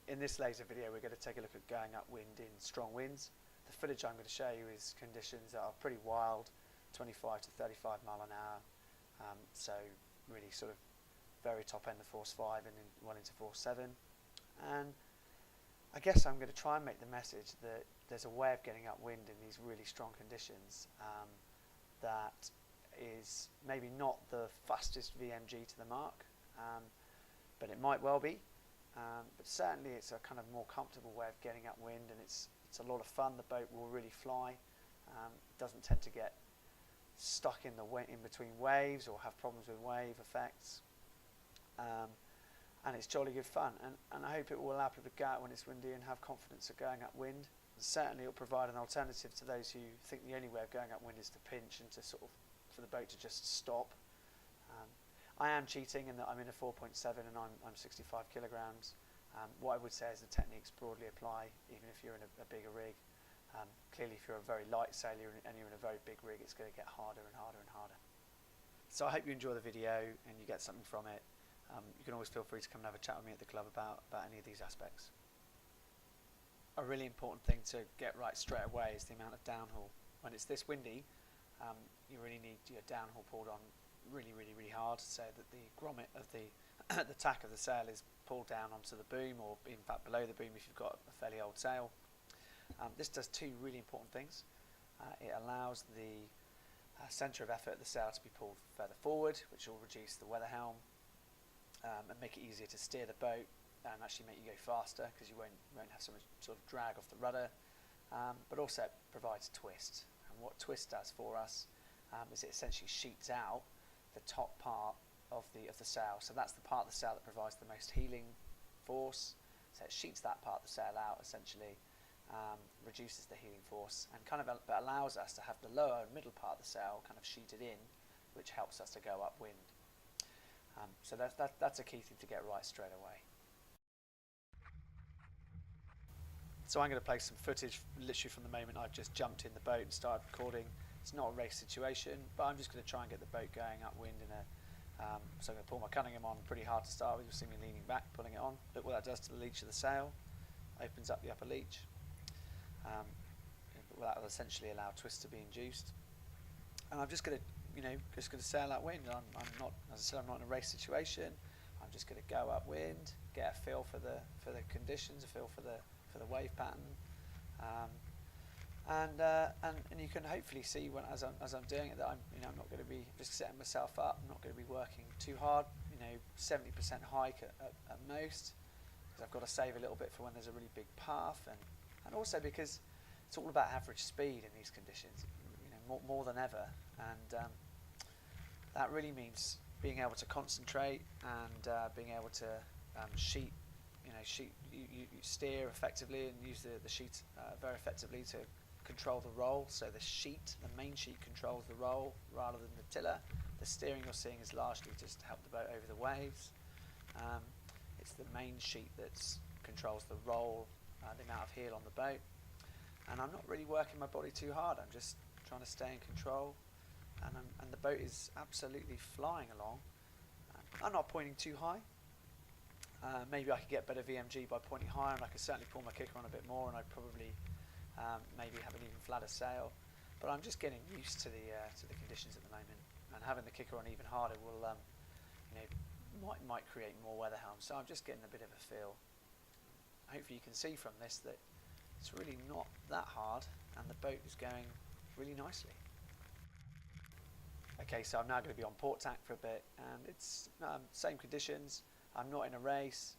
in this later video we're going to take a look at going upwind in strong winds. The footage I'm going to show you is conditions that are pretty wild, 25 to 35 mile an hour, so really sort of very top end of force 5 and well into force 7. And I guess I'm going to try and make the message that there's a way of getting upwind in these really strong conditions that is maybe not the fastest VMG to the mark, but it might well be. But certainly it's a kind of more comfortable way of getting upwind, and it's a lot of fun. The boat will really fly. It doesn't tend to get stuck in between waves or have problems with wave effects. And it's jolly good fun, and I hope it will allow people to go out when it's windy and have confidence of going upwind. And certainly it will provide an alternative to those who think the only way of going upwind is to pinch and to sort of for the boat to just stop. I am cheating in that I'm in a 4.7 and I'm 65 kilograms. What I would say is the techniques broadly apply even if you're in a bigger rig. Clearly if you're a very light sailor and you're in a very big rig, it's going to get harder and harder and harder. So I hope you enjoy the video and you get something from it. You can always feel free to come and have a chat with me at the club about any of these aspects. A really important thing to get right straight away is the amount of downhaul. When it's this windy, you really need your downhaul pulled on really hard, so that the grommet of the the tack of the sail is pulled down onto the boom, or in fact below the boom if you've got a fairly old sail. This does two really important things. It allows the centre of effort of the sail to be pulled further forward, which will reduce the weather helm and make it easier to steer the boat and actually make you go faster, because you won't have so much sort of drag off the rudder. But also it provides twist, and what twist does for us is it essentially sheets out the top part of the sail. So that's the part of the sail that provides the most heeling force. So it sheets that part of the sail out, essentially reduces the heeling force, and kind of allows us to have the lower and middle part of the sail kind of sheeted in, which helps us to go upwind. So that's a key thing to get right straight away. So I'm going to play some footage literally from the moment I've just jumped in the boat and started recording. It's not a race situation, but I'm just going to try and get the boat going upwind in a so I'm going to pull my Cunningham on pretty hard to start with. You'll see me leaning back, pulling it on. Look what that does to the leech of the sail. Opens up the upper leech. That will essentially allow twist to be induced. And I'm just going to sail upwind. I'm not, as I said, I'm not in a race situation. I'm just going to go upwind, get a feel for the conditions, a feel for the wave pattern. And you can hopefully see as I'm doing it that I'm not going to be just setting myself up. I'm not going to be working too hard. 70% hike at most, because I've got to save a little bit for when there's a really big path, and also because it's all about average speed in these conditions. More than ever, and that really means being able to concentrate and being able to you steer effectively and use the sheet very effectively to control the roll. So the main sheet controls the roll rather than the tiller. The steering you're seeing is largely just to help the boat over the waves. It's the main sheet that controls the roll, the amount of heel on the boat. And I'm not really working my body too hard. I'm just trying to stay in control, and the boat is absolutely flying along. I'm not pointing too high. Maybe I could get better VMG by pointing higher, and I could certainly pull my kicker on a bit more, and I'd probably maybe have an even flatter sail. But I'm just getting used to the conditions at the moment, and having the kicker on even harder will might create more weather helm. So I'm just getting a bit of a feel. Hopefully you can see from this that it's really not that hard, and the boat is going really nicely. Okay, so I'm now going to be on port tack for a bit, and it's same conditions. I'm not in a race,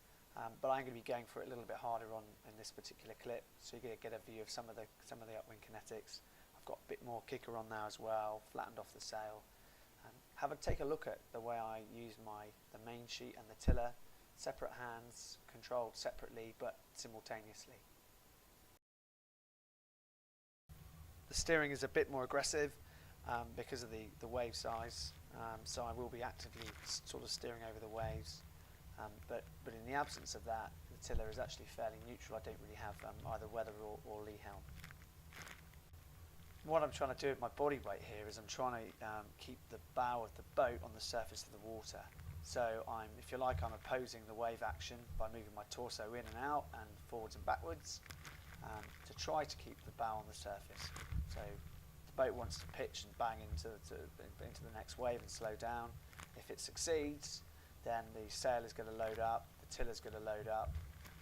but I'm going to be going for it a little bit harder in this particular clip, so you're going to get a view of some of the upwind kinetics. I've got a bit more kicker on now as well, flattened off the sail. Take a look at the way I use the main sheet and the tiller, separate hands, controlled separately but simultaneously. The steering is a bit more aggressive because of the wave size, so I will be actively sort of steering over the waves. But in the absence of that, the tiller is actually fairly neutral. I don't really have either weather or lee helm. What I'm trying to do with my body weight here is I'm trying to keep the bow of the boat on the surface of the water. So if you like, I'm opposing the wave action by moving my torso in and out and forwards and backwards to try to keep the bow on the surface. So the boat wants to pitch and bang into the next wave and slow down. If it succeeds, then the sail is going to load up, the tiller is going to load up.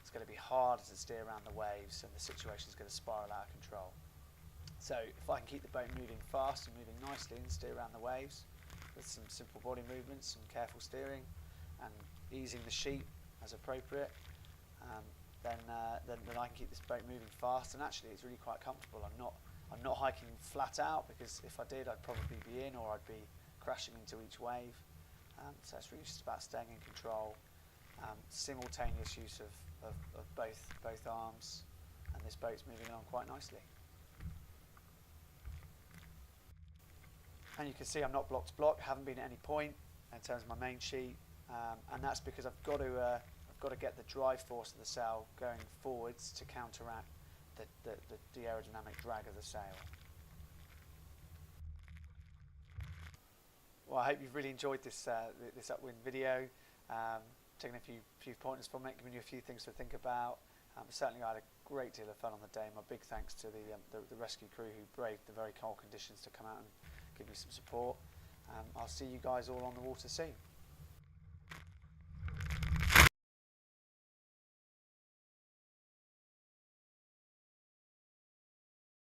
It's going to be harder to steer around the waves, and the situation is going to spiral out of control. So if I can keep the boat moving fast and moving nicely and steer around the waves with some simple body movements and careful steering and easing the sheet as appropriate, then I can keep this boat moving fast, and actually it's really quite comfortable. I'm not hiking flat out, because if I did, I'd probably be in, or I'd be crashing into each wave. So it's really just about staying in control, simultaneous use of both arms, and this boat's moving along quite nicely. And you can see I'm not block to block, haven't been at any point in terms of my main sheet, and that's because I've got to get the drive force of the sail going forwards to counteract the aerodynamic drag of the sail. Well, I hope you've really enjoyed this upwind video, taking a few pointers from it, giving you a few things to think about. Certainly I had a great deal of fun on the day. My big thanks to the rescue crew who braved the very cold conditions to come out and give me some support. I'll see you guys all on the water soon.